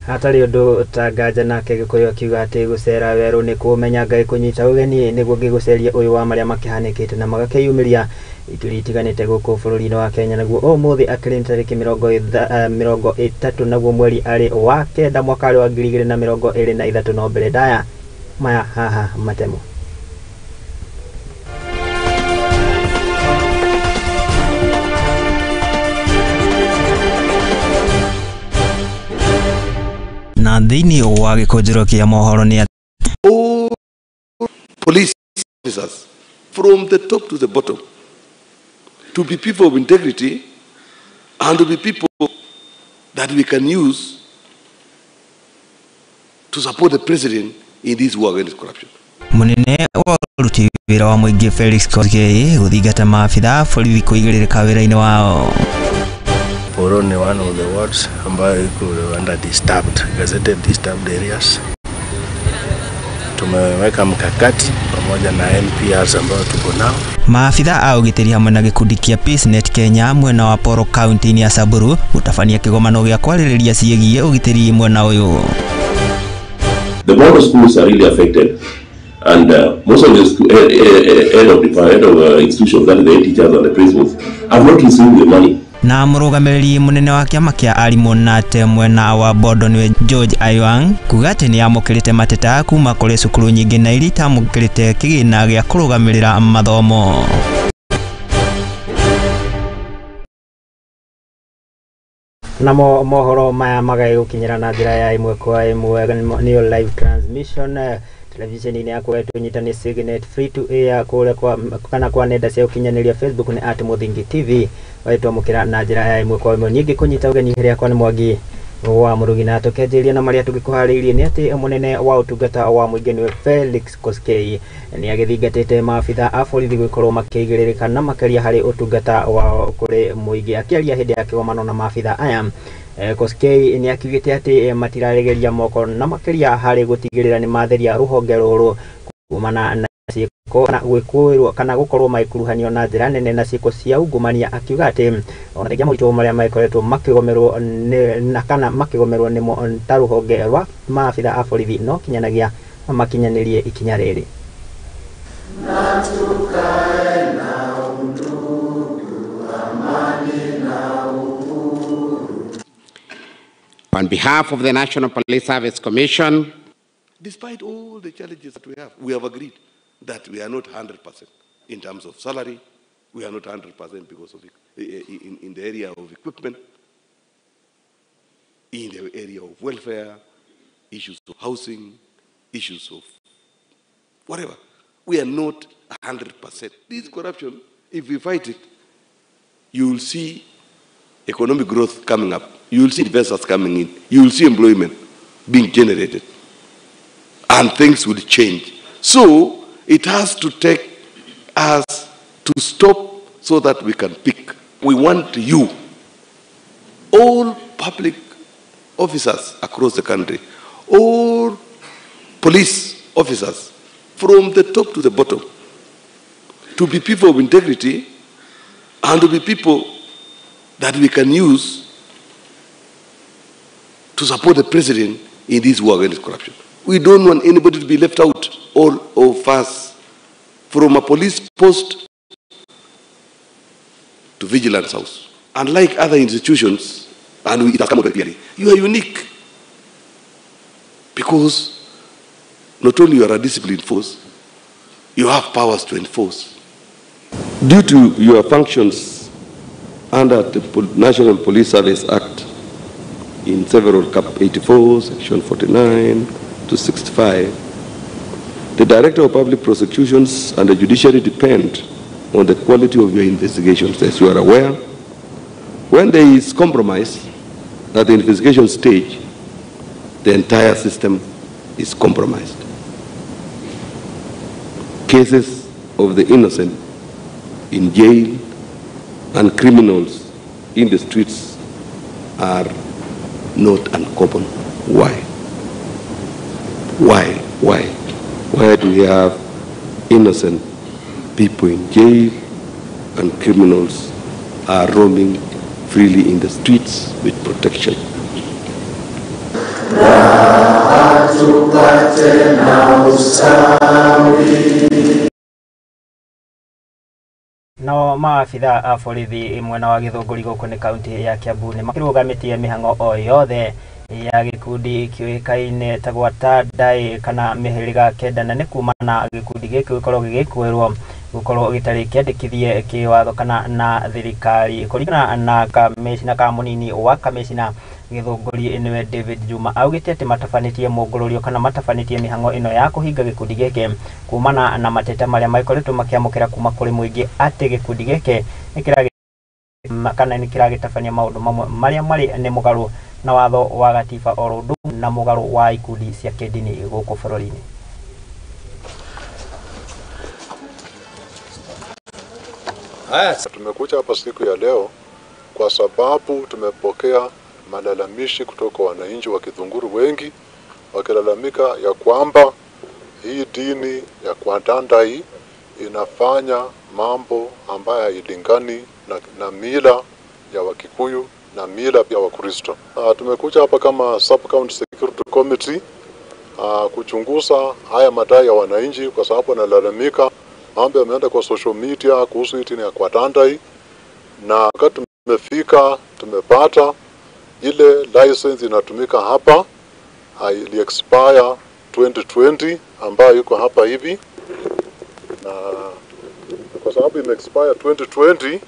Hatari undu tangaja nake Gikuyu akiuga ati gucera weru ni kumenya Ngai kunyita ugeni niguo giguceria uyu wa maria makihanikite na magakiyumiria ituri itiganite guku bururi-ini wa Kenya naguo umuthi akiri tariki 30 naguo mweri ari wa kenda mwaka wa 2023 no mbere daya maya haha matemo. Na dhini wa Gikunjuro kia mohoro ni all police officers from the top to the bottom to be people of integrity and to be people that we can use to support the president in this war against corruption. Munene wa ruti wira wa muingi Felix Koskei guthingata maabitha borithi kuigirira wira-ini wao. Mohoro ni one of the wards ambayo iko under disturbed, gazetted disturbed areas. Tumeweka mkakati pamoja na MPRs ambao tuko nao. Maafitha a ugitiri hamwe na gikundi kia PeaceNet Kenya mwena wa Poro County ya Samburu utafania kigomano gia kwaririria ciegie ugitiri mwena uyu. The border schools are really affected, and most of the head of institutions, that is the teachers and the principals, have not received the money. Na murugamiriri munene wa kiama kia arimu nate mwena wa bodo niwe George Ayuang kugati ni amukirite mateta kuma kuri cukuru nyingi na irita amukirite kigina gia kurugamirira mathomo. Namo mohoro maya magai gukinyira na njira ya imwe kwa imwe ni live transmission television ini yako tunyita ni Signet free to air kule kwa kana kwa nenda cia ukinyaniria Facebook ni @muthingi TV waitwa mukira na njira ya imwe kwa imwe nyingi kunyita ugeni hiria kwa ni Mwangi wa Murugi na tukenjiria na maria tugikuhariirie ni ati munene wa utungata wa muingi ni Felix Koskei ni agithingatite maabitha a borithi gwikorwo makigiririka na makiria hari utungata wa kuri muingi akiaria hindi ya kigomano na maabitha aya. Koskei ni akigite ati matiraregeria moko na makiria hari gutigirira ni matheria ruhonge ruru kumana na ciiko na gwikuirwo kana gukorwo maikuruhanio na njira nene na ciiko cia ungumania akiuga ati ona nginya moritũ maria maikoretwo makigomerwo na kana makigomerwo nimo ta ruhonge rwa maabitha a borithi no kinyanagia makinyanirie ikinya riri. On behalf of the National Police Service Commission, Despite all the challenges that we have agreed that we are not 100% in terms of salary, we are not 100% because of in the area of equipment, in the area of welfare, issues of housing, issues of whatever. We are not 100%. This corruption, if we fight it, you will see economic growth coming up. You will see investors coming in. You will see employment being generated. And things will change. So it has to take us to stop so that we can pick. We want you, all public officers across the country, all police officers, from the top to the bottom, to be people of integrity and to be people that we can use to support the president in this war against corruption. We don't want anybody to be left out, all of us, from a police post to vigilance house. Unlike other institutions, and it has come out clearly, you are unique because not only you are a disciplined force, you have powers to enforce. Due to your functions under the National Police Service Act, in several Cap 84, Section 49 to 65, the Director of Public Prosecutions and the judiciary depend on the quality of your investigations. As you are aware, when there is compromise at the investigation stage, the entire system is compromised. Cases of the innocent in jail and criminals in the streets are not uncommon. Why? Why do we have innocent people in jail and criminals are roaming freely in the streets with protection? raha tupate na ustawi. No maabitha a borithi mwena wa Githunguri guku ni kaunti ya Kiambu ni makirugamitie mihango o yothe ya gikundi kiuikaine ta gwatandai kana mihiriga kenda na ni kumana gikundi giki gikorwo gigikwirwo gukorwo gitari kiandikithie kiwatho kana na thirikari kuringana na kamishina ka munini wa kamishina Githunguri niwe David Juma augite ati matafanitie mugururio kana matafanitie mihango ino ya kuhinga gikundi giki kumana na mateta maria maikoretwo makiamukira kuma kuri muingi ati gikundi giki kana nikiragitafania maundu mamwe maria mari ni mugaru na watho wa gatiba orundu na mugaru wa ikundi cia kidini guku bururi-ini. Tumekuja hapa siku ya leo kwa sababu tumepokea malalamishi kutoka wananchi wa Githunguri wengi wakilalamika ya kwamba hii dini ya Kwatandai inafanya mambo ambayo hailingani na mila ya Wakikuyu na mila ya Wakristo. Tumekuja hapa kama Sub-County Security Committee kuchunguza haya madai ya wananchi kwa sababu wanalalamika mambo yameenda kwa social media kuhusu hii dini ya Kwatandai, na wakati tumefika tumepata ile license inatumika hapa ili expire 2020 ambayo iko hapa hivi, na kwa sababu ime expire 2020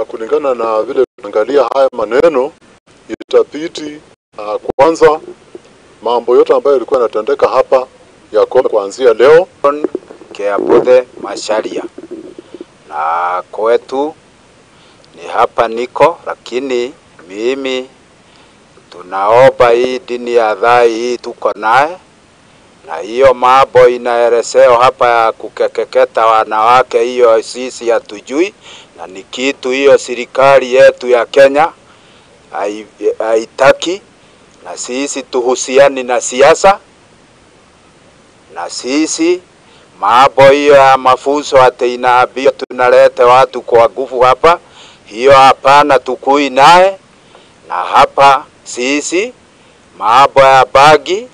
kulingana na vile tunaangalia haya maneno itabidi kwanza mambo yote ambayo yalikuwa yanatendeka hapa yakome kuanzia leo. Kiabuthe Masharia na kwetu ni hapa niko, lakini mimi tunaomba hii dini ya dhai hii tuko naye, na hiyo mambo inaelezeo hapa ya kukekeketa wanawake, hiyo sisi hatujui, na ni kitu hiyo serikali yetu ya Kenya haitaki, na sisi tuhusiani na siasa, na sisi mambo hiyo ya mafunzo ati inaambia tunalete watu kwa nguvu hapa, hiyo hapana, tukui naye. Na hapa sisi mambo ya bagi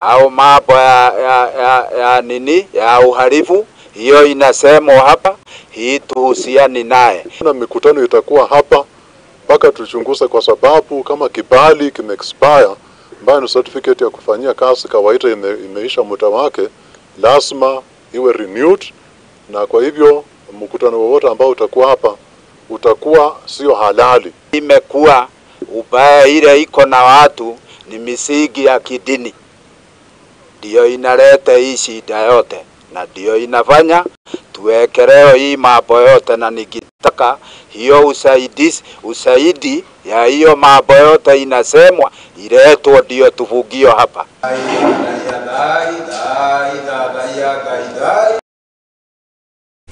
au mambo ya nini ya uhalifu, hiyo inasemwa hapa, hii tuhusiani naye. Na mikutano itakuwa hapa mpaka tuchunguze, kwa sababu kama kibali kime expire ambayo ni certificate ya kufanyia kazi kawaida imeisha muda wake, lazima iwe renewed, na kwa hivyo mkutano wowote ambao utakuwa hapa utakuwa sio halali. Imekuwa ubaya ile iko na watu ni misingi ya kidini, ndio inaleta hii shida yote, na ndio inafanya tuwekeleo hii mambo yote, na nikitaka hiyo usaidi ya hiyo mambo yote inasemwa iletwe ndio tufugio hapa.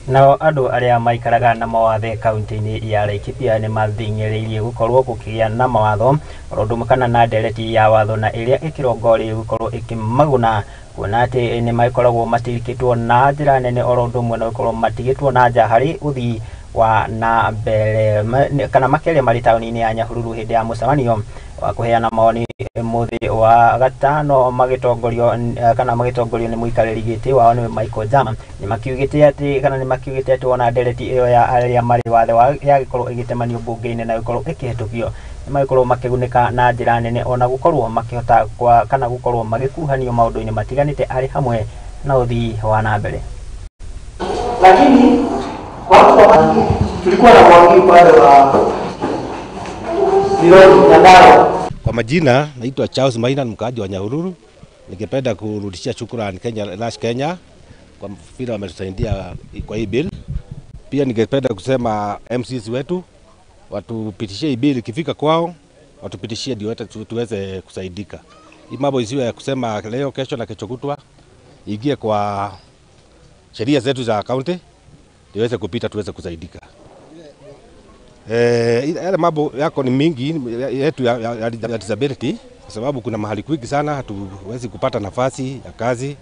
Nao andu aria maikaraga na mawathe kaunti-ini ya Laikipia ni mathinyiriirie gukorwo gukigia na mawatho rondu kana na ndereti ya watho na iria ikirongori gukorwo ikimaguna, kuona ati ni maikoragwo matirikitwo na njira nene orondo mwe na gukorwo matigitwo na nja hari uthii wa na mbere kana makeria mari tauni-ini ya Nyahururu hindi ya mucemanio wa kuheana maoni muthi wa gatano magitongorio ni muikariri giti wao ni Michael Jama. Ni makiugite ati kana ni makiugite ati ona ndereti iyo ya aria mari wathe wa ya gikorwo igitemanio bunge-ini na gikorwo ikihetukio ni magikorwo makigunika na njira nene ona gukorwo makihota kwa kana gukorwo magikuhanio maundu-ini matiganite ari hamwe na uthii wa na mbere. Lakini tulikuwa na mwangi pale wa Kwa majina naitwa Charles Maina, mkaaji wa Nyahururu. Ningependa kurudishia shukrani Kenya kwa vile wametusaidia kwa hii bill. Pia ningependa kusema MCs wetu watupitishie hii bill, ikifika kwao watupitishie ndio tuweze kusaidika. Hii mambo isiwe ya kusema leo kesho na kesho kutwa, ingie kwa sheria zetu za county iweze kupita tuweze kusaidika. Yale mambo yako ni mingi yetu ya disability, kwa sababu kuna mahali kwingi sana hatuwezi kupata nafasi ya kazi.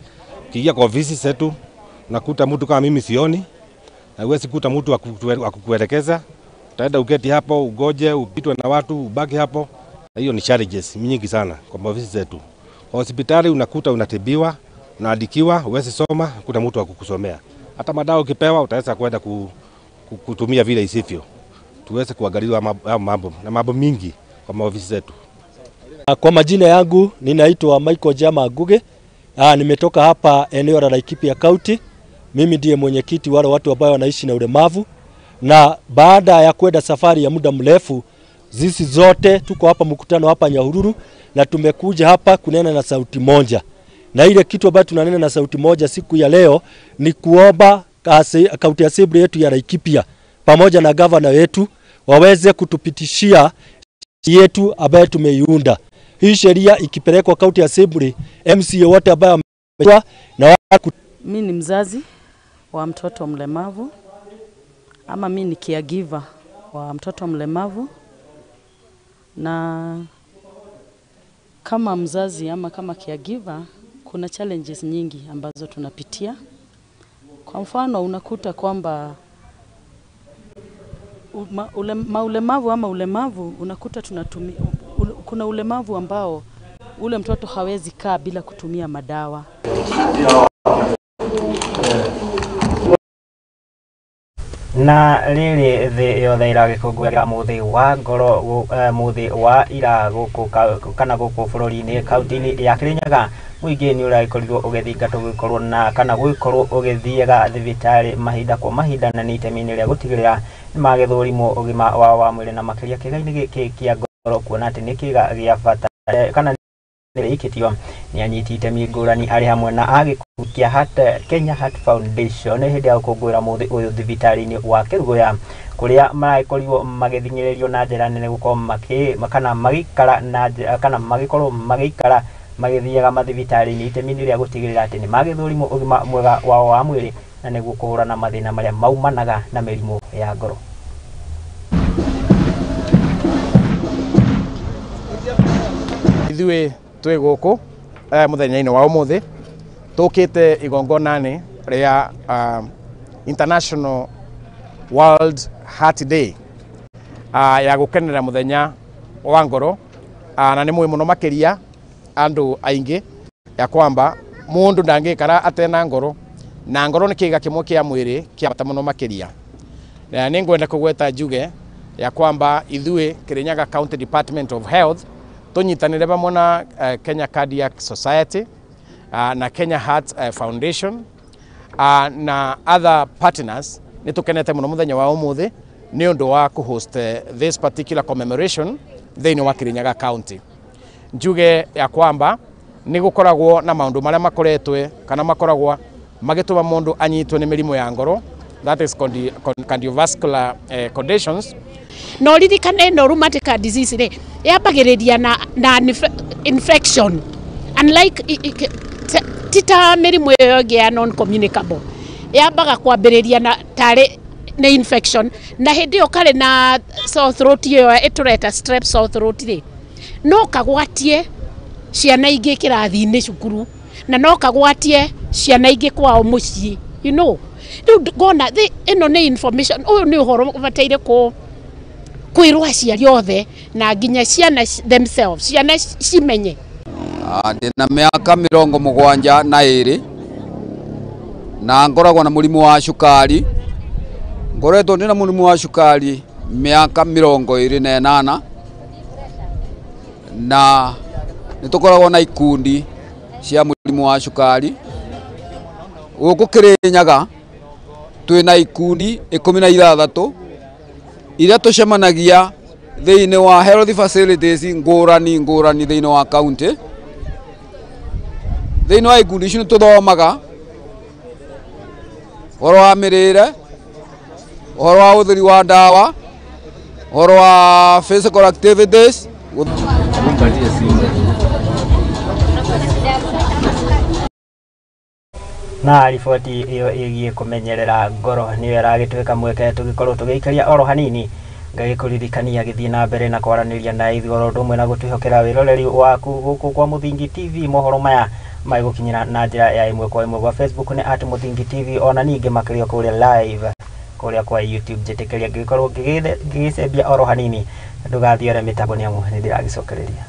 Ukiingia kwa ofisi zetu unakuta mtu kama mimi sioni, na huwezi kuta mtu wa kukuelekeza. Utaenda uketi hapo ugoje upitwe na watu ubaki hapo. Hiyo ni challenges nyingi sana kwa maofisi zetu. Hospitali unakuta unatibiwa, unaandikiwa, huwezi soma, kuna mtu wa kukusomea. Hata madawa ukipewa utaweza kwenda kutumia vile isivyo. Tuweze kuangalia mambo mingi kwa maofisi zetu. Kwa majina yangu ninaitwa Michael Jama Nguge. Nimetoka hapa eneo la Laikipia County. Mimi ndiye mwenyekiti wale watu ambao wanaishi na ulemavu. Na baada ya kwenda safari ya muda mrefu, sisi zote tuko hapa mkutano hapa Nyahururu na tumekuja hapa kunena na sauti moja. Na ile kitu ambacho tunanena na sauti moja siku ya leo ni kuomba county assembly yetu ya Laikipia pamoja na governor wetu waweze kutupitishia yetu ambayo tumeiunda. Hii sheria ikipelekwa county assembly, MCA wote ambao na mimi ni mzazi wa mtoto mlemavu ama mimi ni caregiver wa mtoto mlemavu, na kama mzazi ama kama caregiver kuna challenges nyingi ambazo tunapitia. Kwa mfano unakuta kwamba ulemavu ama ulemavu unakuta tunatumia kuna ulemavu ambao ule mtoto hawezi kaa bila kutumia madawa. Na riri thi yothe iragikungwira muthi wa ngoro muthi wa ira guku kana guku bururi-ini kaunti-ini ya Kirinyaga, muingi ni uragikorirwo ugithingatwo gukorwo na kana gukorwo ugithiega thibitari mahinda kwa mahinda, na ni itemi-ini ria gutigirira ni magithurimo ugima wa mwiri na makiria kiga-ini giki kia ngoro, kuona ati ni kiga gia bata kana ikitio ni anyiti itemi ngurani ari hamwe na agikundi kia Kenya Heart Foundation hindi ya gukungwira muthi uyu thibitari-ini wa Kirugoya, kuria maraikorirwo magithinyiririo na njira nene gukorwo makana magikara na kana magikorwo magikara magithiaga mathibitari-ini itemi-ini ria gutigirira ati ni magithurimo ugima mwega wao wa mwiri na niguo kuhurana mathina maria maumanaga na mirimu ya ngoro. Ithuĩ twĩ gũkũ mũthenya-inĩ wa ũmũthĩ tũkĩte igongona-inĩ rĩa International World Heart Day ya gũkenera mũthenya wa ngoro, na nĩ mũĩ mũno makĩria andũ aingĩ ya kwamba mũndũ ndangĩikara atena ngoro, na ngoro nĩ kĩĩga kĩmwe kĩa mwĩrĩ kĩa bata mũno makĩria. Na nĩ ngwenda kũgweta njuge ya kwamba ithuĩ Kirinyaga County Department of Health tunyitanire pamwe na Kenya Cardiac Society na Kenya Heart Foundation na other partners ni tukenete muno muthenya wa umuthi ni undu wa kuhost this particular commemoration thiini wa Kirinyaga County. Njuge ya kwamba ni gukoragwo na maundu maria makoretwe kana makoragwo magituma mundu anyitwe ni mirimo ya ngoro, that is cardiovascular conditions. No ririkane no rheumatic disease re yambagiriria na infection, unlike tita mirimu ya non communicable yambaga kwambiriria na tare na infection, na hindi yo kare na sore throat yo itureta strep sore throat ri no kagwatie ciana ingi kirathi-ini cukuru, na no kagwatie ciana ingi kwao mucii, you know. Gona ino ni information uyu ni uhoro bataire kwirwo aciari othe na nginya ciana themselves ciana cimenye. Ndina miaka 72 na ngoragwo na murimu wa cukari. Ngoretwo ndina murimu wa cukari miaka 28 na nitukoragwo na ikundi cia murimu wa cukari guku Kirinyaga. Twina ikundi 16 iria tucemanagia thiini wa health facilities ngurani thiini wa county. Thiini wa ikundi icio tuthomaga uhoro wa mirire, uhoro wa uthiri wa ndawa, uhoro wa physical activities. Na riboti iyo igie kumenyerera ngoro niyo iragituika mweke tugikorwo tugiikaria oro hanini ngagikuririkania githii na mbere na kwaraniria na ithoro ndumwe na gutwihokera wiroreri waku guku kwa Muthingi TV. Mohoro maya maigukinyira na njira ya imwe kwa imwe kwa Facebook ni @Muthingi TV, ona ningi makirio kuria live kuria kwa YouTube. Jetikeria ngikorwo ngigicembia oro hanini ndugathiore mitambo ni amu ni ndiragicokereria.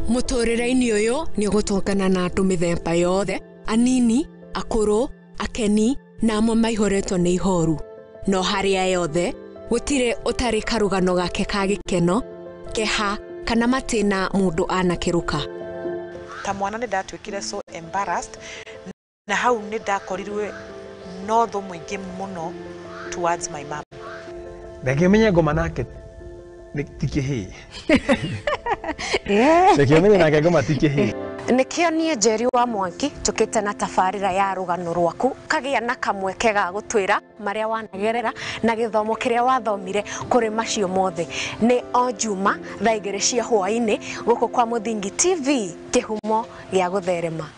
Muturire-ini uyu ni gutongana na andu mithemba yothe, anini, akuru, akeni na amwe maihoretwo ni ihoru. No haria yothe gutire utari karugano gake ka gikeno, keha kana matina mundu anakiruka. Ta mwana ni ndatwikire so embarrassed na hau ni ndakorirwe no tho mwingi muno towards my mom. Ndakimenya ngoma nake tikihi. Ndakimenya nake ngoma tikihi. Nikio nie Njeri wa Mwangi tukite na tabarira ya rugano rwaku kagia na kamweke ga gutwira maria wanagerera na githomo kiria wathomire kuri macio mothe. Ni o Juma thaa 2 cia hwaini guku kwa Muthingi TV kihumo gia gutherema.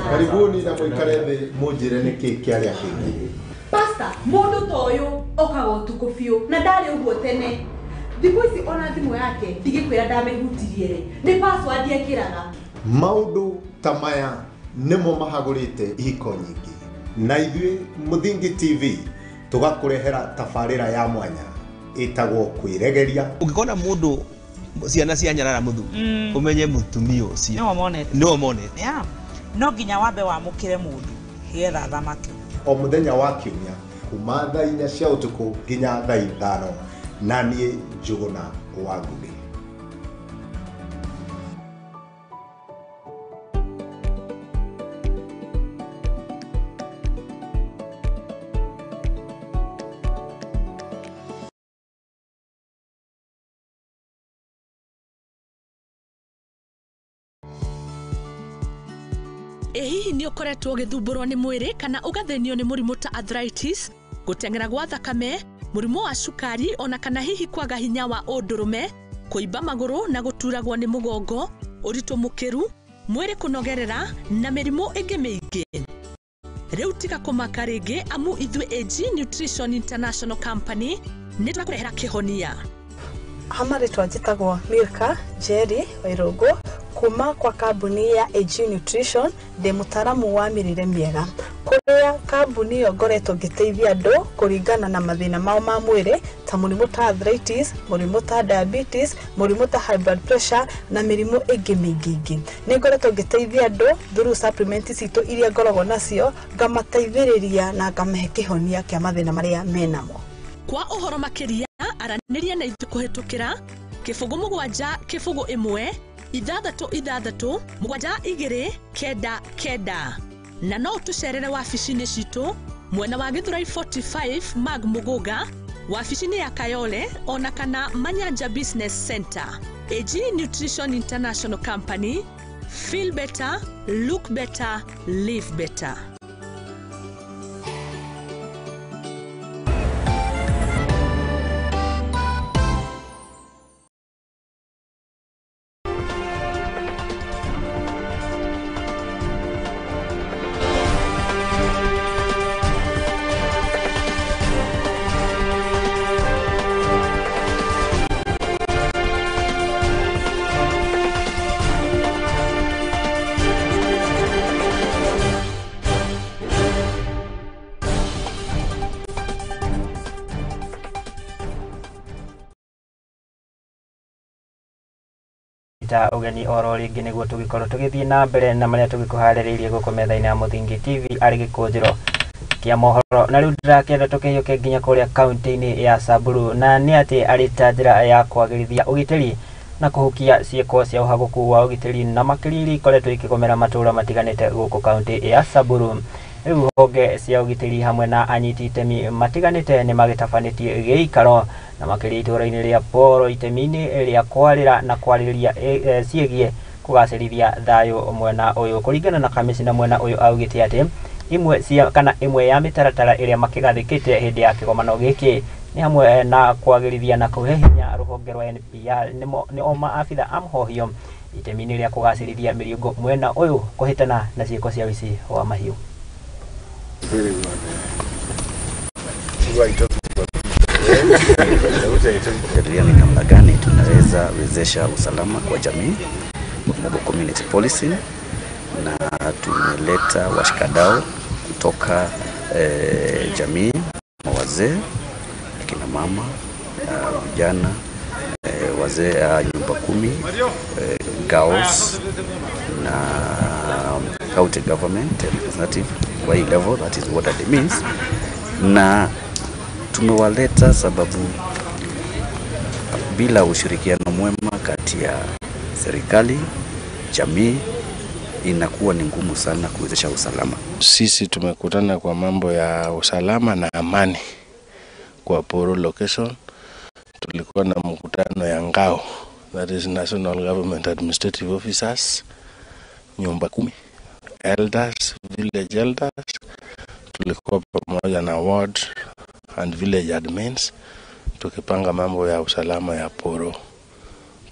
Karibuni na mwikare thi munjire niki kiaria kingi. Pastor, mundu toyo okaga utuku biu na ndari uguo tene. Thiku ici ona thimu yake ndigikwira ndamehutirie ri. Ni password yekiraga. Maundu tamaya nimo mahagurite ihiko nyingi. Na ithui Muthingi TV tugakurehera tabarira ya mwanya itagwo kwiregeria. Ungikona mundu ciana cia nyarara muthu umenye mutumia ucio no monete no nginya wambe wamukire mundu hiera thamaki. O muthenya wa kiumia kuma thaa 4 cia utuku nginya thaa 5 na nie Njuguna wa Ngugi. Hihi ni ukoretwo githumburwa ni mwiri kana ugathenio ni murimu ta arthritis, gutengera gwa thakame, murimu wa cukari ona kana hihi kwaga hinya wa undurume, kuimba maguru na guturagwo ni mugongo, uritu mukiru, mwiri kunogerera na mirimu ingi mingi. Riu tiga kumaka ringi amu ithui AG Nutrition International Company ni turakurehera kihonia. Amaritwa njitagwo Milka Njeri Wairungu kuma kwa kambuni ya AG Nutrition de mutaramu wa mirire miega. Kuria kambuni yo ngoretwo ngiteithia andu kuringana na mathina mao ma mwiri ta murimu ta arthritis, murimu ta diabetes, murimu ta high blood pressure na mirimu ingi mingi. Ni ngoretwo ngiteithia andu through supplements citu iria ngoragwo nacio ngamateithiriria na ngamahe kihonia kia mathina maria menamo. Kwa uhoro makiria araniria na ithu kuhitukira kifungu 7 kifungu 1 6 mugwanja 2 9 9 na no tucerere wabici-ini citu mwena wa Githurai 45 Mag Muguga, wabici-ini ya Kayole ona kana Manyanja Business Center. AG Nutrition International Company, feel better, look better, live better. ta ugeni oro ringi niguo tugikorwo tugithii na mbere na maria tugikuhaririirie guku metha-ini ya Muthingi TV ari Gikunjuro. kia mohoro na riu ndirakenda tukihioke nginya kuria kaunti-ini ya Samburu na ni ati arita njira ya kwagirithia ugitiri na kuhukia cieko cia uhaguku wa ugitiri na makiriri ikoretwo ikigomera matura matiganite guku kaunti ya Samburu. Riu honge cia ugitiri hamwe na anyiti itemi matiganite ni magitabanĩtie giikaro na makiri itura-ini ria Poro itemi-ini ria kwarira na kwaririria ciegie kugacirithia thayo mwena uyu. Kuringana na kamishina mwena uyu augite ati imwe ya mitaratara iria makigathikite hindi ya kigomano giki ni hamwe na kwagirithia na kuhehinya ruhonge rwa NPR ni o maabitha amhohio itemi-ini ria kugacirithia miriungo mwena uyu kuhitana na cieko cia wici wa mahiu. Ni namna gani tunaweza wezesha usalama kwa jamii, community policing, na tumeleta washikadau kutoka jamii, wazee, kina mama, vijana, wazee nyumba 10, girls na county government representative kwa hii level, that is what that means. Na tumewaleta sababu bila ushirikiano mwema kati ya serikali, jamii, inakuwa ni ngumu sana kuwezesha usalama. Sisi tumekutana kwa mambo ya usalama na amani kwa Poro location. Tulikuwa na mkutano ya ngao, that is National Government Administrative Officers, nyumba 10, elders, village elders. Tulikuwa pamoja na ward and village admins tukipanga mambo ya usalama ya Poro.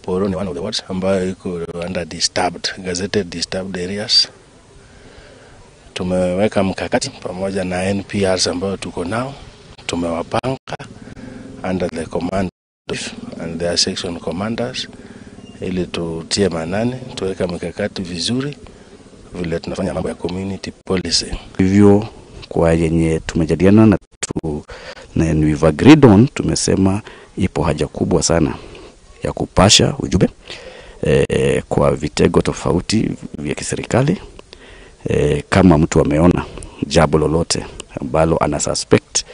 Poro ni one of the wards ambayo iko under disturbed, gazetted disturbed areas. Tumeweka mkakati pamoja na NPRs ambayo tuko nao, tumewapanga under the command and their section commanders ili tutie manani, tuweka mkakati vizuri vile tunafanya mambo ya community policy. Hivyo kwa yenye tumejadiliana na we've agreed on, tumesema ipo haja kubwa sana ya kupasha ujumbe kwa vitego tofauti vya kiserikali. Kama mtu ameona jambo lolote ambalo ana suspect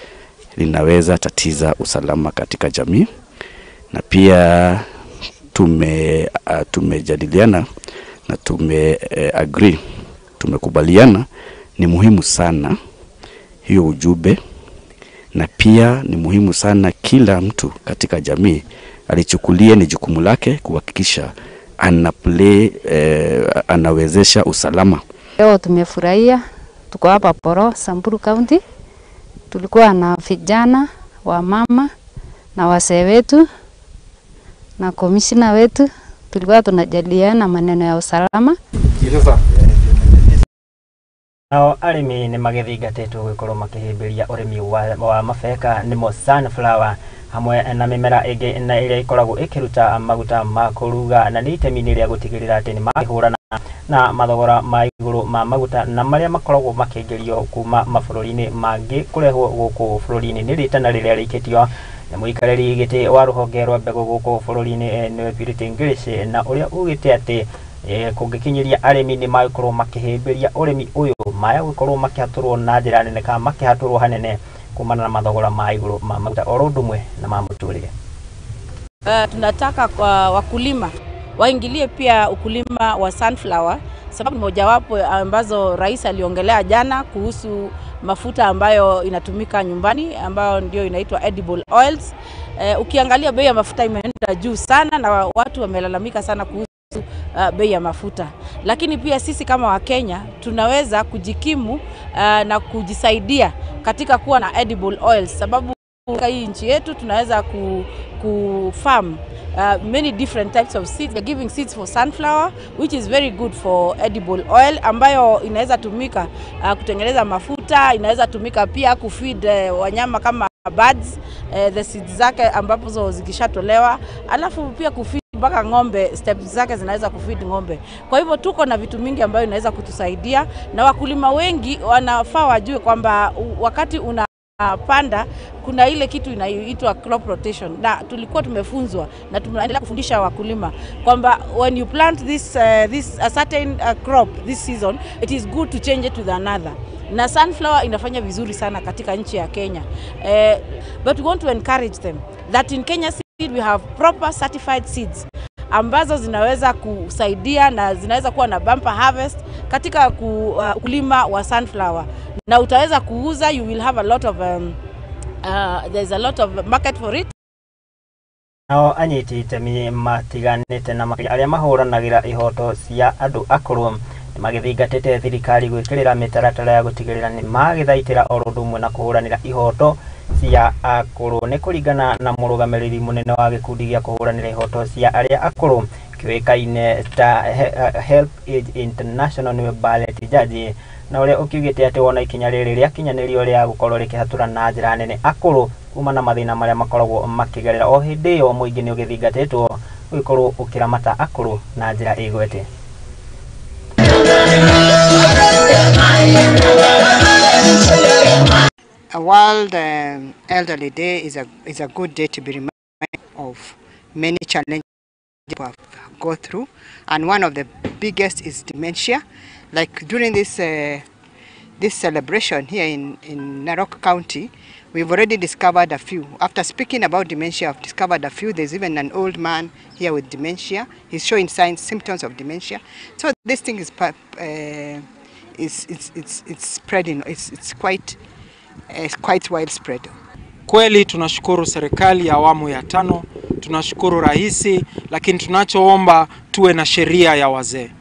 linaweza tatiza usalama katika jamii, na pia tumejadiliana na agree, tumekubaliana ni muhimu sana hiyo ujumbe, na pia ni muhimu sana kila mtu katika jamii alichukulie ni jukumu lake kuhakikisha anawezesha usalama. Leo tumefurahia, tuko hapa Poro, Samburu County. Tulikuwa na vijana, wa mama na wazee wetu na komishina wetu, tulikuwa tunajadiliana maneno ya usalama. Nao arimi ni magithingatetwo gwikorwo makihimbiria urimi wa mabeka nimo sunflower hamwe na mimera ingi na iria ikoragwo ikiruta maguta ma kuruga, na ni itemi-ini ria gutigirira ati ni mahurana na mathogora ma iguru ma maguta na maria makoragwo makiingirio kuma mabũrũri-inĩ mangi kurehwo guku bũrũri-inĩ. Ni ritana riria rikitio na muikariri giti wa ruhonge rwa mbegu guku bũrũri-inĩ ni Purity Ngirici, na uria ugite ati kungikinyiria arimi ni makorwo makihimbiria urimi uyu maya gukorwo makihaturwo na njira nene kana makihaturwo hanene kumana na mathogora ma iguru ma maguta oro ndumwe na ma muturire. Tunataka kwa wakulima waingilie pia ukulima wa sunflower, sababu ni mojawapo ambazo rais aliongelea jana kuhusu mafuta ambayo inatumika nyumbani ambayo ndio inaitwa edible oils. Ukiangalia bei ya mafuta imeenda juu sana na watu wamelalamika sana kuhusu bei ya mafuta, lakini pia sisi kama Wakenya tunaweza kujikimu na kujisaidia katika kuwa na edible oils, sababu katika hii nchi yetu tunaweza farm many different types of seeds. We're giving seeds for sunflower which is very good for edible oil, ambayo inaweza tumika kutengeneza mafuta, inaweza tumika pia kufeed wanyama kama birds, the seeds zake ambapo zikishatolewa, alafu pia kufeed mpaka ng'ombe, steps zake zinaweza kufeed ng'ombe. Kwa hivyo tuko na vitu mingi ambayo inaweza kutusaidia, na wakulima wengi wanafaa wajue kwamba wakati unapanda kuna ile kitu inaitwa crop rotation, na tulikuwa tumefunzwa na tunaendelea kufundisha wakulima kwamba when you plant this a certain crop this season, it is good to change it to another. na sunflower inafanya vizuri sana katika nchi ya Kenya. But we want to encourage them that in Kenya seed we have proper certified seeds ambazo zinaweza kusaidia na zinaweza kuwa na bumper harvest katika ukulima wa sunflower, na utaweza kuuza, you will have a lot of there's a lot of market for it. Nao anyiti itemi matiganite na aria mahuranagira ihoto cia andu akuru magithingatite thirikari gwikirira mitaratara ya gutigirira ni magithaitira orundumwe na kuhuranira ihoto cia akuru ni kuringana na murugamiriri munene wa gikundi gia kuhuranira ihoto cia aria akuru kiwikaine ta Help Age International ni ballet jaji na uria ukiugite ati wona ikinya riri ria kinyanirio ria gukorwo rikihatura na njira nene akuru kuma na mathina maria makoragwo makigerera o hindi yo muingi ni ugithingatitwo gukorwo ukiramata akuru na njira igwete. A World Elderly Day is a good day to be reminded of many challenges we have go through, and one of the biggest is dementia. Like during this celebration here in Narok County, we've already discovered a few. After speaking about dementia, I've discovered a few. There's even an old man here with dementia. He's showing symptoms of dementia. So this thing is spreading. It's quite widespread. Kweli tunashukuru serikali ya awamu ya 5, tunashukuru raisi, lakini tunachoomba tuwe na sheria ya wazee.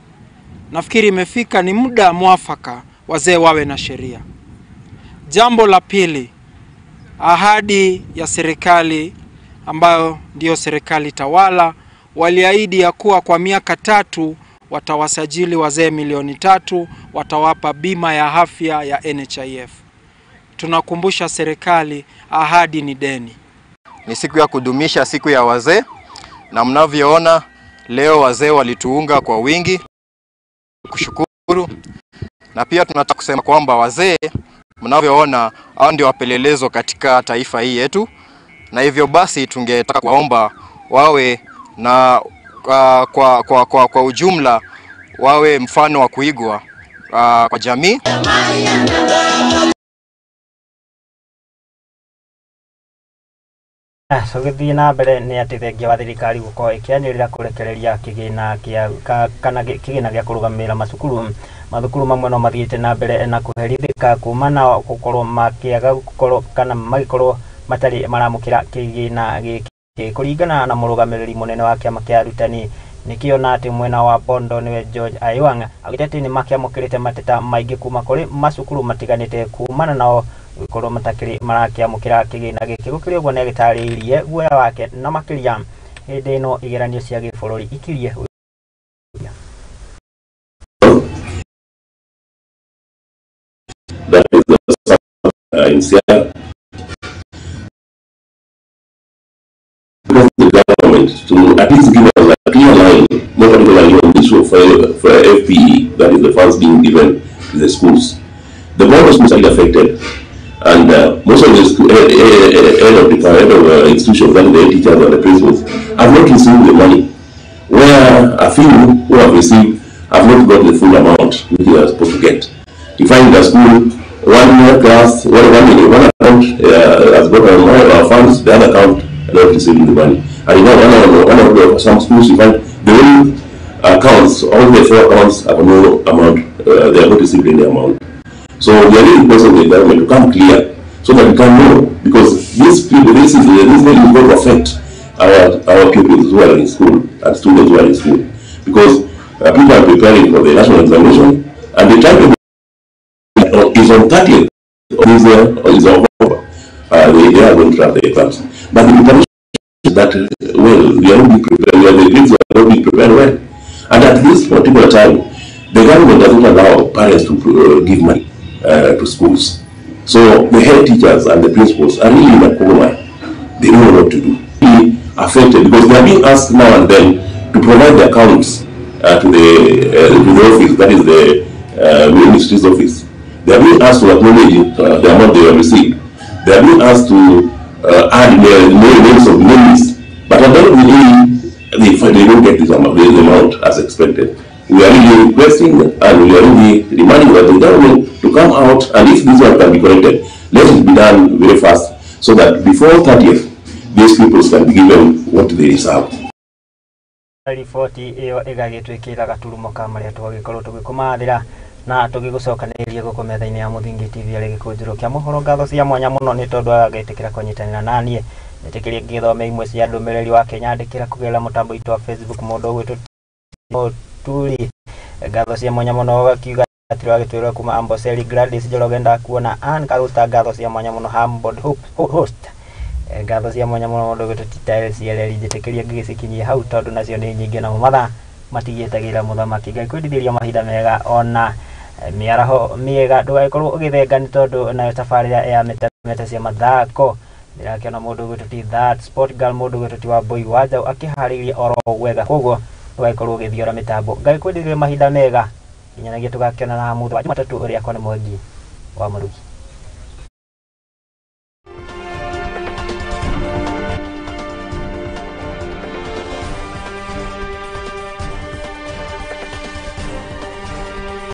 Nafikiri imefika ni muda mwafaka wazee wawe na sheria. Jambo la pili, ahadi ya serikali ambayo ndio serikali tawala, waliahidi ya kuwa kwa miaka 3 watawasajili wazee milioni 3, watawapa bima ya afya ya NHIF. Tunakumbusha serikali, ahadi ni deni. Ni siku ya kudumisha siku ya wazee, na mnavyoona leo wazee walituunga kwa wingi, kushukuru. Na pia tunataka kusema kwamba wazee mnavyoona hao ndio wapelelezo katika taifa hii yetu, na hivyo basi tungetaka kuwaomba wawe na kwa ujumla wawe mfano wa kuigwa kwa jamii. So githii na mbere ni ati thengia wa thirikari gukorwo ikianirira kurekereria kigina kigina gia kurugamira mathukuru mamwe no mathiite na mbere na kuherithika kuma na gukorwo makiaga gukorwo kana magikorwo matari maramukira kigina giki kuringana na murugamiriri munene wa kiama kia arutani nikiona ati mwena wa Bondo niwe George Aiwang agitete ni makiamukirite mateta maingi kuma kuri macukuru matiganite kumana nao gukorwo matakiri marakiamukira kigina giki gukiri uguo ne gitariirie guoya wake na makiria hindi no igeranio cia gibururi ikirie. That is the the government to at least give us a clear line, not particularly on this for FPE, that is the funds being given to the schools. The board of schools are affected, and most of the head of institutions, and the teachers and the principals, have not received the money, where a few who have received have not got the full amount which they are supposed to get. You find the school, one class, one account has got our funds, the other account not receiving the money. And you know, one of some schools, you find the only accounts, all the 4 accounts have no amount, they are not receiving any amount. So we are really requesting the government to come clear so that we can know, because this is going to affect our pupils who are in school and students who are in school, because people are preparing for the national examination, and the time is on 30th is October. They are going to have the exams, but the preparation is that we are not being prepared. The kids are not being prepared well, and at this particular time, the government doesn't allow parents to give money to schools. So the head teachers and the principals are really in a coma. They don't know what to do. Really affected because they are being asked now and then to provide the accounts to the office, that is the ministry's office. They are being asked to acknowledge the amount they have received. They are being asked to add the names of names, but at the end of the day, they don't get this amount as expected. We are really requesting and we are really demanding that the government to to come out, and if this one can be corrected, let it be done very fast, so that before 30th, these people can be given what they deserve. Riboti iyo igagitwikira gaturumo ka maria twagikorwo tugikumathira na tugigucokaniria guku metha-ini ya Muthingi TV ari Gikunjuro kia mohoro. Ngatho cia mwanya muno ni tondu agagitikira kunyitanira nanie nitikirie ngithome imwe cia ndumiriri wa Kenya andikira kugerera mutambo itu wa Facebook mundu gwitu tuli. Ngatho cia mwanya muno gakiuga atiri wagitwirwo kuma Amboseli Gladys Njoroge ndakuona an karuta ngatho cia mwanya muno Humbled host. Ngatho cia mwanya muno mundu gwitu Titael ciareri njitikirie ngigicikinyia hau tondu nacio ni nyingi na mathaa matigitagira muthamaki. Ngai kwendithĩria mahinda mega ona miaraho miega ndugaikorwo ugithenga ni tondu nayo tabarĩra ya meta cia mathako ndirakiona mundu gwitu ti that sport girl mundu gwitu ti wa boy waja akihariria oro wega, koguo ndugaikorwo ugithiora mitambo. Ngai kwendithĩria mahinda mega nginyanagia tugakiona na muthu wa Jumatatu uria kwa ni Mwangi wa Murugi.